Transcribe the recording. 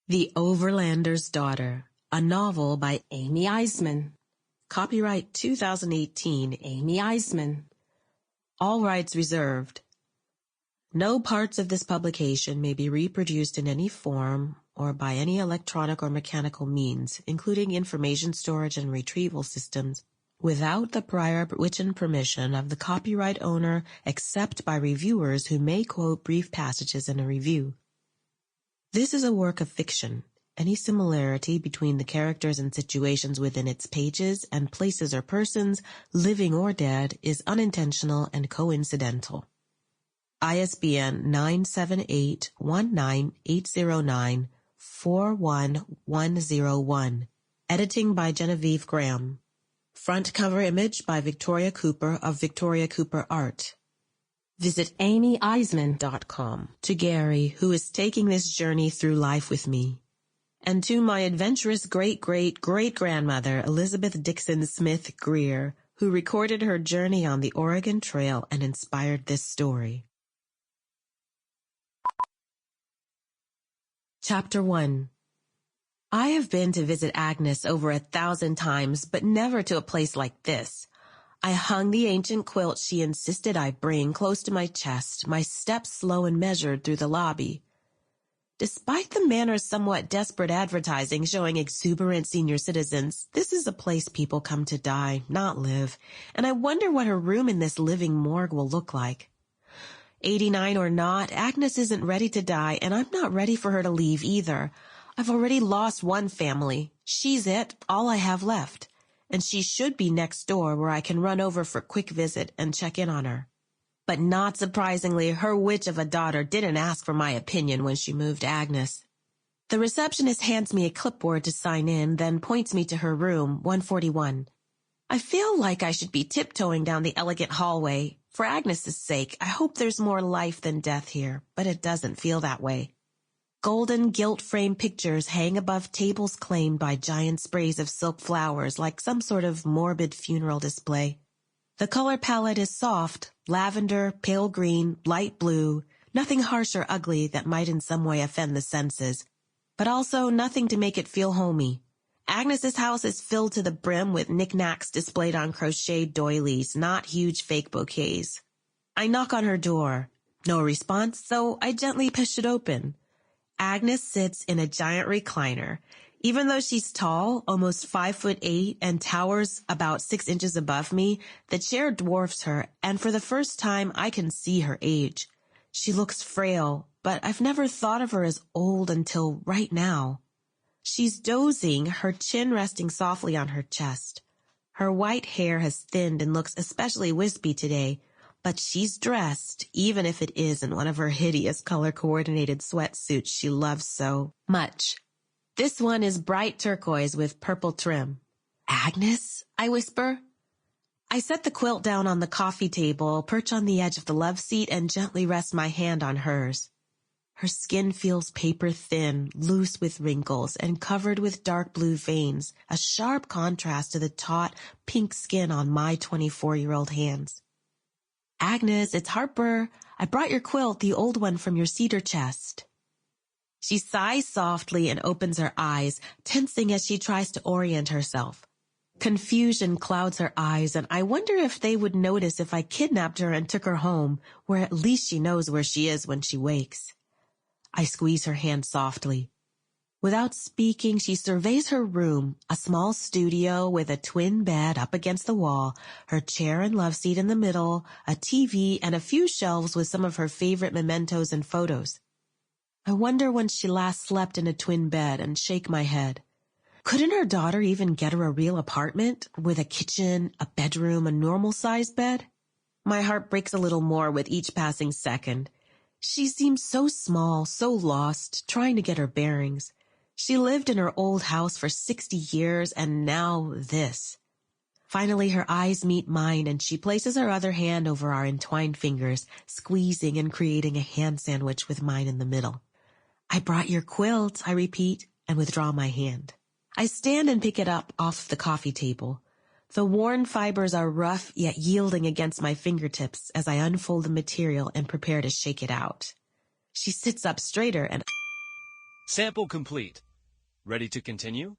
The Overlander's Daughter, a novel by Amy Isaman. Copyright 2018, Amy Isaman. All rights reserved. No parts of this publication may be reproduced in any form or by any electronic or mechanical means, including information storage and retrieval systems, without the prior written permission of the copyright owner, except by reviewers who may quote brief passages in a review. This is a work of fiction. Any similarity between the characters and situations within its pages and places or persons, living or dead, is unintentional and coincidental. ISBN 978-19809-41101. Editing by Genevieve Graham. Front cover image by Victoria Cooper of Victoria Cooper Art. Visit amyisaman.com to Gary, who is taking this journey through life with me, and to my adventurous great-great-great-grandmother, Elizabeth Dixon Smith Greer, who recorded her journey on the Oregon Trail and inspired this story. Chapter 1. I have been to visit Agnes over 1,000 times, but never to a place like this. I hung the ancient quilt she insisted I bring close to my chest, my steps slow and measured through the lobby. Despite the manor's somewhat desperate advertising showing exuberant senior citizens, this is a place people come to die, not live, and I wonder what her room in this living morgue will look like. 89 or not, Agnes isn't ready to die, and I'm not ready for her to leave either. I've already lost one family. She's it, all I have left. And she should be next door where I can run over for a quick visit and check in on her. But not surprisingly, her witch of a daughter didn't ask for my opinion when she moved Agnes. The receptionist hands me a clipboard to sign in, then points me to her room, 141. I feel like I should be tiptoeing down the elegant hallway. For Agnes's sake, I hope there's more life than death here, but it doesn't feel that way. Golden gilt-frame pictures hang above tables claimed by giant sprays of silk flowers like some sort of morbid funeral display. The color palette is soft, lavender, pale green, light blue, nothing harsh or ugly that might in some way offend the senses, but also nothing to make it feel homey. Agnes's house is filled to the brim with knickknacks displayed on crocheted doilies, not huge fake bouquets. I knock on her door. No response, so I gently push it open. Agnes sits in a giant recliner. Even though she's tall, almost 5'8", and towers about 6 inches above me, the chair dwarfs her, and for the first time I can see her age. She looks frail, but I've never thought of her as old until right now. She's dozing, her chin resting softly on her chest. Her white hair has thinned and looks especially wispy today, but she's dressed, even if it is in one of her hideous color-coordinated sweatsuits she loves so much. This one is bright turquoise with purple trim. "Agnes?" I whisper. I set the quilt down on the coffee table, perch on the edge of the love seat, and gently rest my hand on hers. Her skin feels paper-thin, loose with wrinkles, and covered with dark blue veins, a sharp contrast to the taut, pink skin on my 24-year-old hands. "Agnes, it's Harper. I brought your quilt, the old one from your cedar chest." She sighs softly and opens her eyes, tensing as she tries to orient herself. Confusion clouds her eyes, and I wonder if they would notice if I kidnapped her and took her home, where at least she knows where she is when she wakes. I squeeze her hand softly. Without speaking, she surveys her room, a small studio with a twin bed up against the wall, her chair and love seat in the middle, a TV, and a few shelves with some of her favorite mementos and photos. I wonder when she last slept in a twin bed and shake my head. Couldn't her daughter even get her a real apartment with a kitchen, a bedroom, a normal-sized bed? My heart breaks a little more with each passing second. She seems so small, so lost, trying to get her bearings. She lived in her old house for 60 years, and now this. Finally, her eyes meet mine, and she places her other hand over our entwined fingers, squeezing and creating a hand sandwich with mine in the middle. "I brought your quilt," I repeat, and withdraw my hand. I stand and pick it up off the coffee table. The worn fibers are rough yet yielding against my fingertips as I unfold the material and prepare to shake it out. She sits up straighter and Sample complete. Ready to continue?